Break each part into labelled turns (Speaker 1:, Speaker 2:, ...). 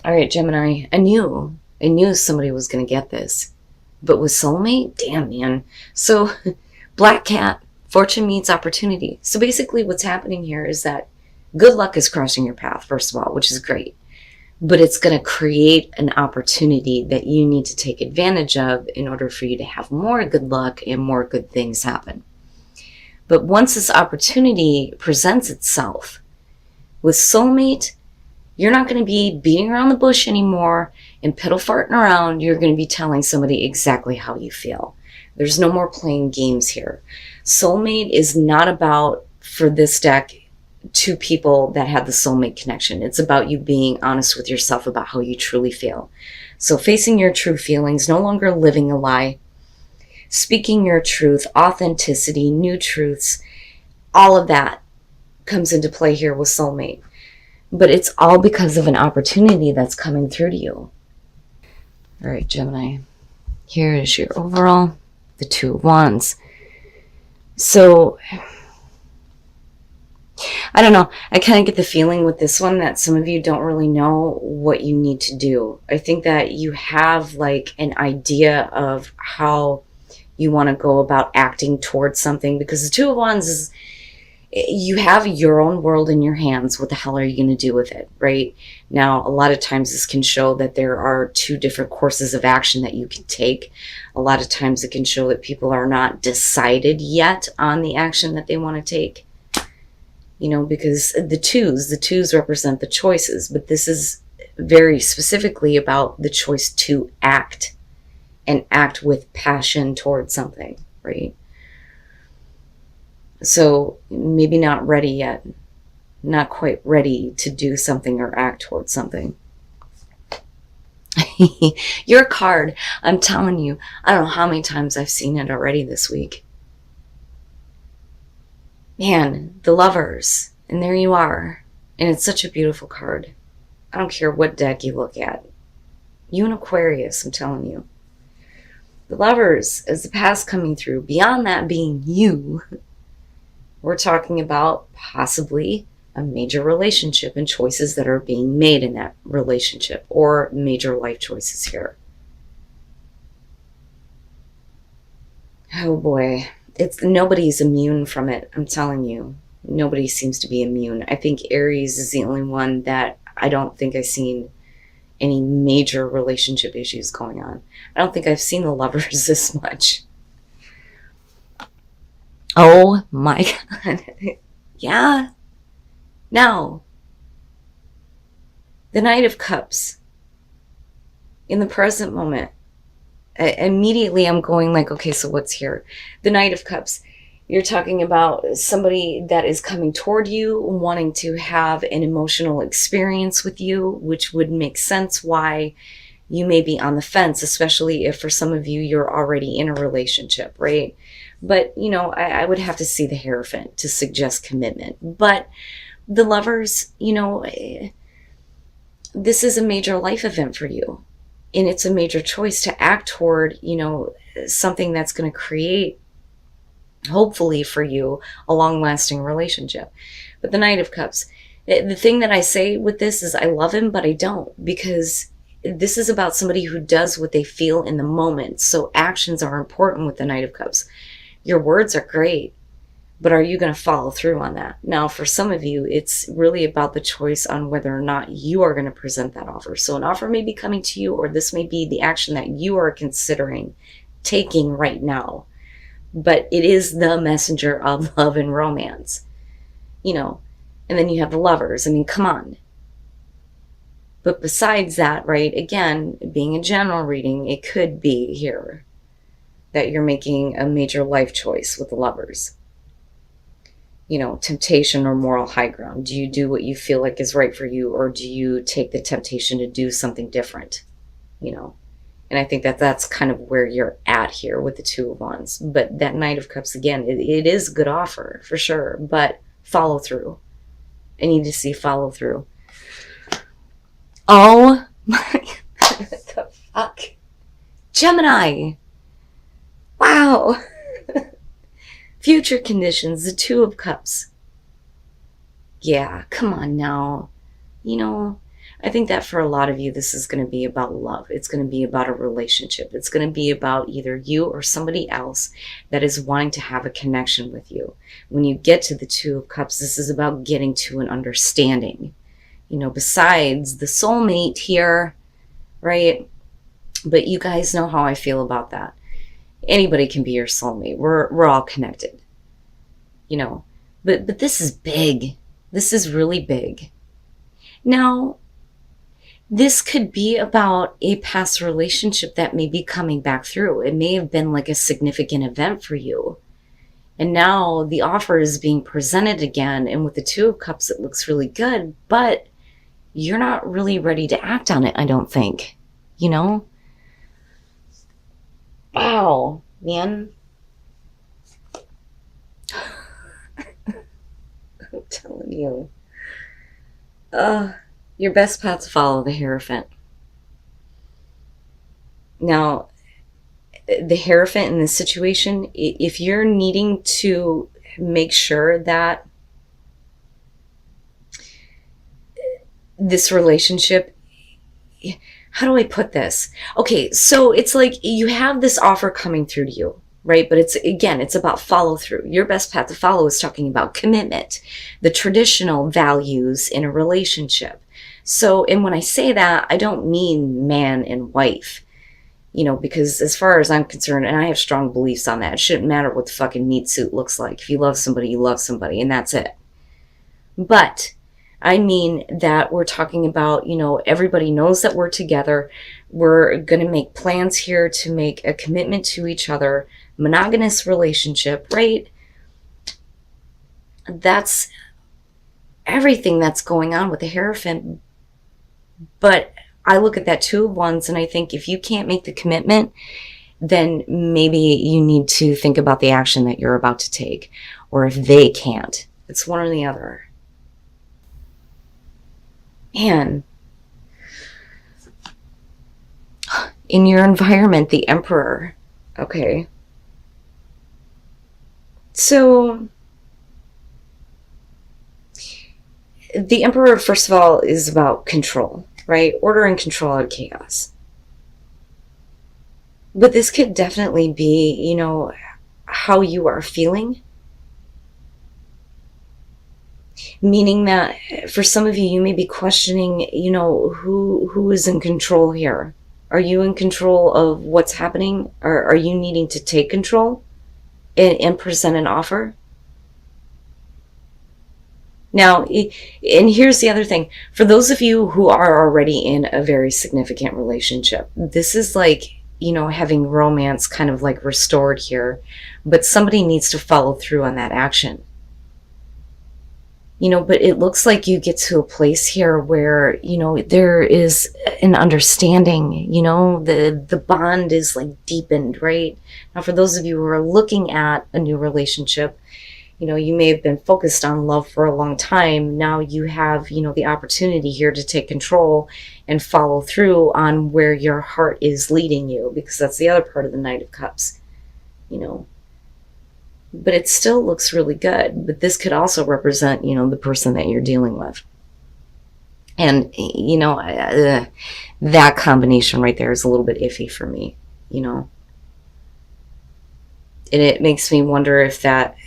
Speaker 1: All right, Gemini, I knew somebody was going to get this. But with soulmate, damn, man. So, black cat, fortune meets opportunity. So basically what's happening here is that good luck is crossing your path, first of all, which is great. But it's going to create an opportunity that you need to take advantage of in order for you to have more good luck and more good things happen. But once this opportunity presents itself with soulmate, you're not going to be beating around the bush anymore and piddle farting around. You're going to be telling somebody exactly how you feel. There's no more playing games here. Soulmate is not about, for this deck, two people that have the soulmate connection. It's about you being honest with yourself about how you truly feel. So facing your true feelings, no longer living a lie, speaking your truth, authenticity, new truths, all of that comes into play here with soulmate. But it's all because of an opportunity that's coming through to you. All right, Gemini, here is your overall, the Two of Wands. So, I don't know. I kind of get the feeling with this one that some of you don't really know what you need to do. I think that you have like an idea of how you want to go about acting towards something, because the Two of Wands is, you have your own world in your hands. What the hell are you going to do with it, right? Now, a lot of times this can show that there are two different courses of action that you can take. A lot of times it can show that people are not decided yet on the action that they want to take. You know, because the twos represent the choices, but this is very specifically about the choice to act and act with passion towards something, right? So maybe not ready yet, not quite ready to do something or act towards something. Your card, I'm telling you, I don't know how many times I've seen it already this week. Man, the Lovers, and there you are. And it's such a beautiful card. I don't care what deck you look at. You and Aquarius, I'm telling you. The Lovers is the past coming through. Beyond that being you, we're talking about possibly a major relationship and choices that are being made in that relationship, or major life choices here. Oh boy. Nobody's immune from it. I'm telling you, nobody seems to be immune. I think Aries is the only one that I don't think I've seen any major relationship issues going on. I don't think I've seen the Lovers this much. Oh my God. Yeah. Now, the Knight of Cups. In the present moment, immediately I'm going like, okay, so what's here? The Knight of Cups. You're talking about somebody that is coming toward you, wanting to have an emotional experience with you, which would make sense why you may be on the fence, especially if for some of you, you're already in a relationship, right? But, you know, I would have to see the Hierophant to suggest commitment. But the Lovers, you know, this is a major life event for you. And it's a major choice to act toward, you know, something that's going to create, hopefully for you, a long-lasting relationship. But the Knight of Cups, the thing that I say with this is I love him, but I don't, because this is about somebody who does what they feel in the moment. So actions are important with the Knight of Cups. Your words are great, but are you going to follow through on that? Now, for some of you, it's really about the choice on whether or not you are going to present that offer. So an offer may be coming to you, or this may be the action that you are considering taking right now. But it is the messenger of love and romance, you know. And then you have the Lovers. I mean, come on. But besides that, right, again, being a general reading, it could be here that you're making a major life choice with the Lovers. You know, temptation or moral high ground. Do you do what you feel like is right for you, or do you take the temptation to do something different? You know, and I think that that's kind of where you're at here with the Two of Wands. But that Knight of Cups, again, it is a good offer for sure, but follow through. I need to see follow through. Oh my, what the fuck? Gemini. Wow. Future conditions, the Two of Cups. Yeah, come on now. You know, I think that for a lot of you, this is going to be about love. It's going to be about a relationship. It's going to be about either you or somebody else that is wanting to have a connection with you. When you get to the Two of Cups, this is about getting to an understanding. You know, besides the soulmate here, right? But you guys know how I feel about that. Anybody can be your soulmate. We're all connected. You know, but this is big. This is really big. Now, this could be about a past relationship that may be coming back through. It may have been like a significant event for you. And now the offer is being presented again. And with the Two of Cups, it looks really good, but you're not really ready to act on it, I don't think. You know? Wow, man. I'm telling you. Your best path to follow the Hierophant. Now, the Hierophant in this situation, if you're needing to make sure that this relationship, how do I put this? Okay, so it's like you have this offer coming through to you, right? But it's about follow through. Your best path to follow is talking about commitment, the traditional values in a relationship. So, and when I say that, I don't mean man and wife, you know, because as far as I'm concerned, and I have strong beliefs on that, it shouldn't matter what the fucking meat suit looks like. If you love somebody, you love somebody, and that's it. But I mean that we're talking about, you know, everybody knows that we're together. We're going to make plans here to make a commitment to each other, monogamous relationship, right? That's everything that's going on with the Hierophant. But I look at that Two of Wands and I think if you can't make the commitment, then maybe you need to think about the action that you're about to take. Or if they can't, it's one or the other. Man, in your environment, the Emperor, okay. So, the Emperor, first of all, is about control, right? Order and control out of chaos. But this could definitely be, you know, how you are feeling. Meaning that for some of you, you may be questioning, you know, who is in control here? Are you in control of what's happening? Or are you needing to take control and present an offer? Now, and here's the other thing. For those of you who are already in a very significant relationship, this is like, you know, having romance kind of like restored here, but somebody needs to follow through on that action. You know, but it looks like you get to a place here where, you know, there is an understanding, you know, the bond is like deepened, right? Now, for those of you who are looking at a new relationship, you know, you may have been focused on love for a long time. Now you have, you know, the opportunity here to take control and follow through on where your heart is leading you, because that's the other part of the Knight of Cups, you know. But it still looks really good. But this could also represent, you know, the person that you're dealing with. And, you know, that combination right there is a little bit iffy for me, you know. And it makes me wonder if that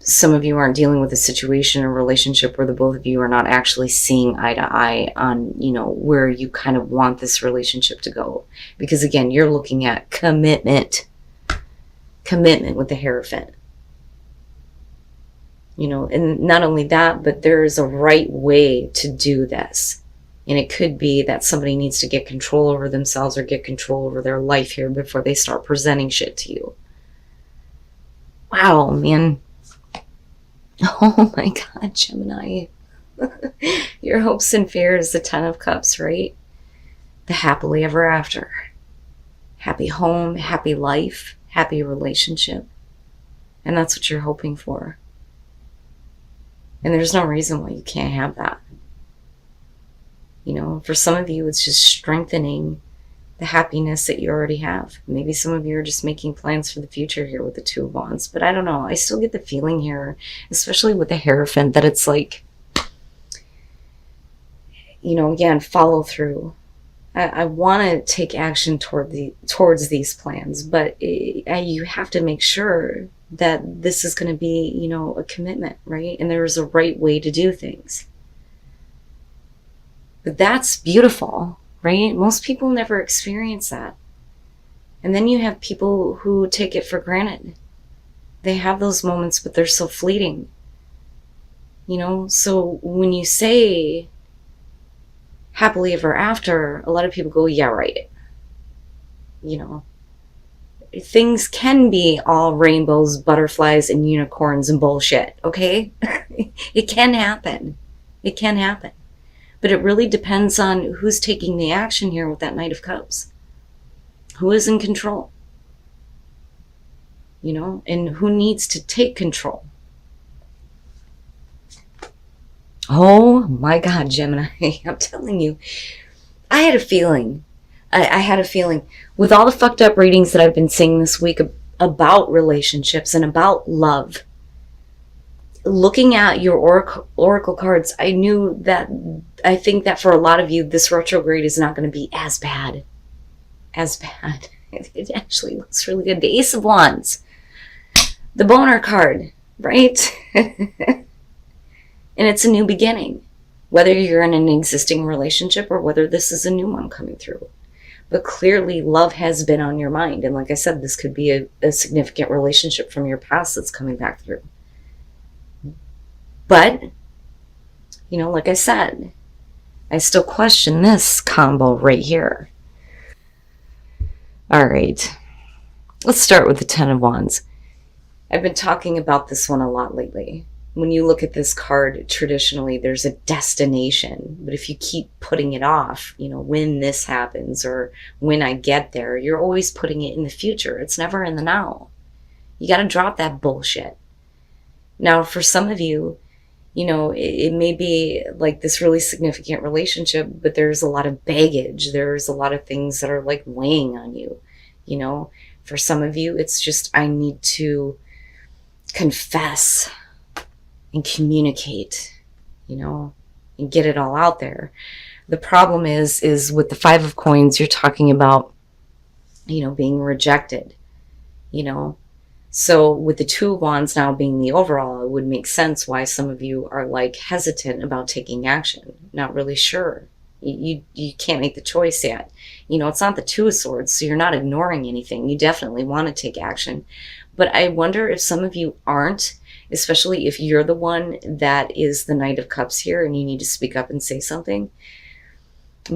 Speaker 1: some of you aren't dealing with a situation or relationship where the both of you are not actually seeing eye to eye on, you know, where you kind of want this relationship to go. Because again, you're looking at commitment with the Hierophant. You know, and not only that, but there is a right way to do this. And it could be that somebody needs to get control over themselves or get control over their life here before they start presenting shit to you. Wow, man. Oh my God, Gemini. Your hopes and fears, the Ten of Cups, right? The happily ever after. Happy home, happy life, happy relationship. And that's what you're hoping for. And there's no reason why you can't have that. You know, for some of you, it's just strengthening the happiness that you already have. Maybe some of you are just making plans for the future here with the Two of Wands. But I don't know. I still get the feeling here, especially with the Hierophant, that it's like, again, follow through. I want to take action towards these plans, but you have to make sure that this is going to be, a commitment, right? And there is a right way to do things. But that's beautiful, right? Most people never experience that. And then you have people who take it for granted. They have those moments, but they're so fleeting. So when you say happily ever after, a lot of people go, yeah, right. Things can be all rainbows, butterflies, and unicorns and bullshit, okay? It can happen. It can happen. But it really depends on who's taking the action here with that Knight of Cups. Who is in control? And who needs to take control? Oh my God, Gemini, I'm telling you, I had a feeling. I had a feeling with all the fucked up readings that I've been seeing this week about relationships and about love. Looking at your oracle cards, I think that for a lot of you, this retrograde is not going to be as bad. As bad. It actually looks really good. The Ace of Wands. The boner card, right? And it's a new beginning, whether you're in an existing relationship or whether this is a new one coming through. But clearly love has been on your mind. And like I said, this could be a significant relationship from your past that's coming back through. But, like I said, I still question this combo right here. All right, let's start with the Ten of Wands. I've been talking about this one a lot lately. When you look at this card, traditionally, there's a destination. But if you keep putting it off, when this happens or when I get there, you're always putting it in the future. It's never in the now. You got to drop that bullshit. Now, for some of you, it may be like this really significant relationship, but there's a lot of baggage. There's a lot of things that are like weighing on you. For some of you, it's just, I need to confess and communicate, and get it all out there. The problem is with the Five of Coins, you're talking about, being rejected, So with the Two of Wands now being the overall, it would make sense why some of you are like hesitant about taking action, not really sure. You can't make the choice yet. It's not the Two of Swords, so you're not ignoring anything. You definitely want to take action. But I wonder if some of you aren't, especially if you're the one that is the Knight of Cups here and you need to speak up and say something,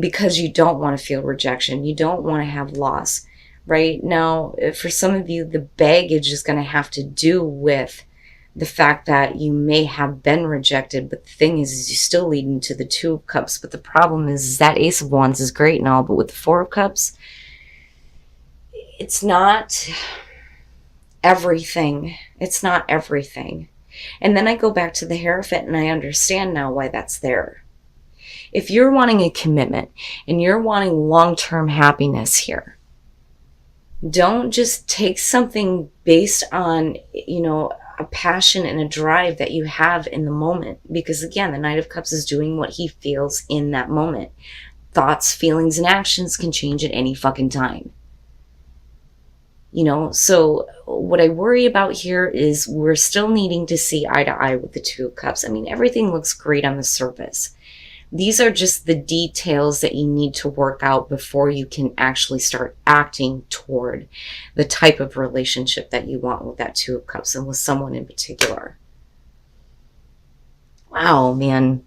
Speaker 1: because you don't want to feel rejection. You don't want to have loss. Right now, for some of you, the baggage is going to have to do with the fact that you may have been rejected, but the thing is you still lead into the Two of Cups. But the problem is that Ace of Wands is great and all, but with the Four of Cups, it's not everything. It's not everything. And then I go back to the Hierophant and I understand now why that's there. If you're wanting a commitment and you're wanting long-term happiness here, don't just take something based on, a passion and a drive that you have in the moment. Because again, the Knight of Cups is doing what he feels in that moment. Thoughts, feelings, and actions can change at any fucking time. So what I worry about here is we're still needing to see eye to eye with the Two of Cups. I mean, everything looks great on the surface. These are just the details that you need to work out before you can actually start acting toward the type of relationship that you want with that Two of Cups and with someone in particular. Wow, man.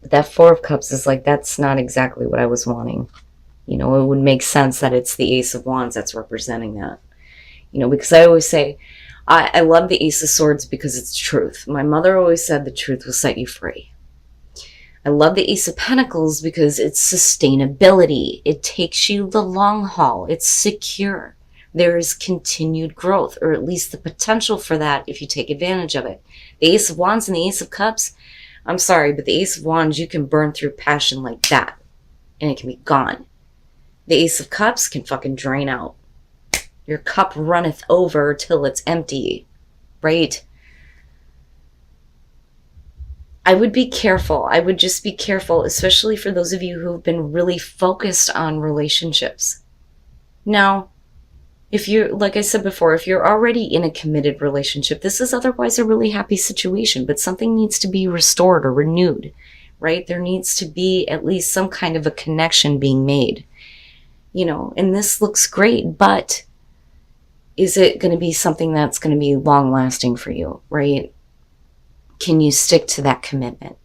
Speaker 1: That Four of Cups is like, that's not exactly what I was wanting. It would make sense that it's the Ace of Wands that's representing that. Because I always say, I love the Ace of Swords because it's truth. My mother always said the truth will set you free. I love the Ace of Pentacles because it's sustainability. It takes you the long haul. It's secure. There is continued growth, or at least the potential for that if you take advantage of it. The Ace of Wands and the Ace of Cups, I'm sorry, but the Ace of Wands, you can burn through passion like that, and it can be gone. The Ace of Cups can fucking drain out. Your cup runneth over till it's empty, right? I would be careful. I would just be careful, especially for those of you who've been really focused on relationships. Now, if you're, like I said before, if you're already in a committed relationship, this is otherwise a really happy situation, but something needs to be restored or renewed, right? There needs to be at least some kind of a connection being made, and this looks great, but is it going to be something that's going to be long lasting for you, right? Can you stick to that commitment?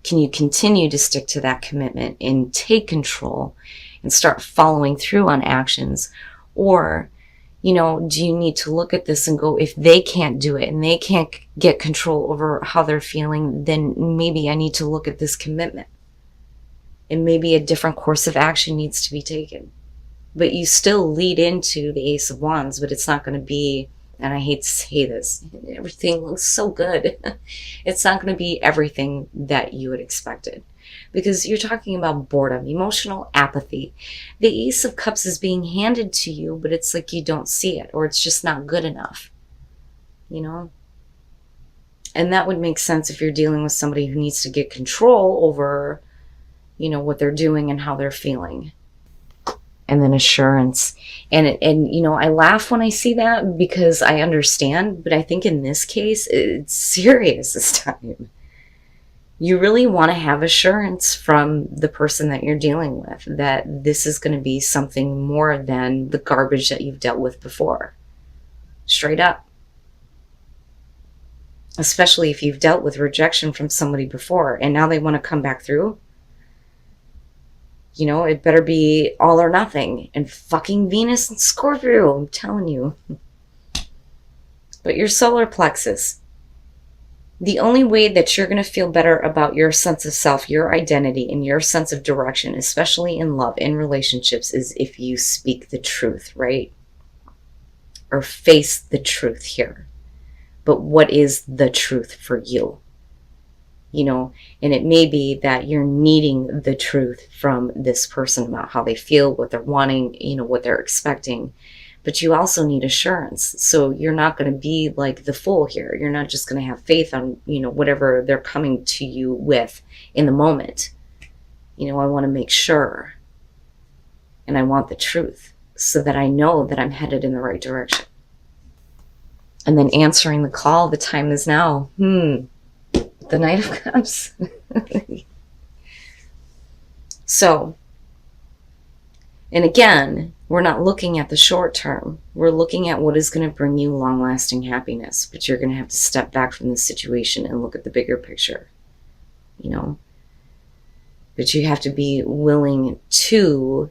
Speaker 1: Can you continue to stick to that commitment and take control and start following through on actions? Or, do you need to look at this and go, if they can't do it and they can't get control over how they're feeling, then maybe I need to look at this commitment. And maybe a different course of action needs to be taken. But you still lead into the Ace of Wands, but it's not going to be, and I hate to say this, everything looks so good. It's not going to be everything that you had expected. Because you're talking about boredom, emotional apathy. The Ace of Cups is being handed to you, but it's like you don't see it, or it's just not good enough. And that would make sense if you're dealing with somebody who needs to get control over, what they're doing and how they're feeling. And then assurance. And I laugh when I see that because I understand, but I think in this case, it's serious this time. You really want to have assurance from the person that you're dealing with that this is going to be something more than the garbage that you've dealt with before. Straight up. Especially if you've dealt with rejection from somebody before and now they want to come back through. It better be all or nothing. And fucking Venus and Scorpio, I'm telling you. But your solar plexus. The only way that you're going to feel better about your sense of self, your identity, and your sense of direction, especially in love, in relationships, is if you speak the truth, right? Or face the truth here. But what is the truth for you? And it may be that you're needing the truth from this person about how they feel, what they're wanting, what they're expecting. But you also need assurance. So you're not going to be like the fool here. You're not just going to have faith on, whatever they're coming to you with in the moment. I want to make sure. And I want the truth so that I know that I'm headed in the right direction. And then answering the call, the time is now. The Knight of Cups. So, and again, we're not looking at the short term. We're looking at what is going to bring you long-lasting happiness. But you're going to have to step back from the situation and look at the bigger picture. But you have to be willing to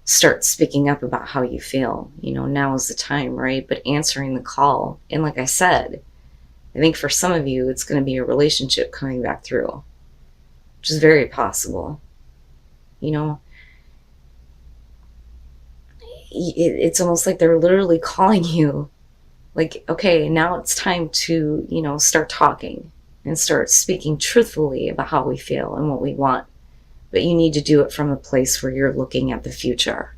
Speaker 1: start speaking up about how you feel. Now is the time, right? But answering the call. And like I said, I think for some of you, it's going to be a relationship coming back through, which is very possible. It's almost like they're literally calling you like, okay, now it's time to, start talking and start speaking truthfully about how we feel and what we want. But you need to do it from a place where you're looking at the future.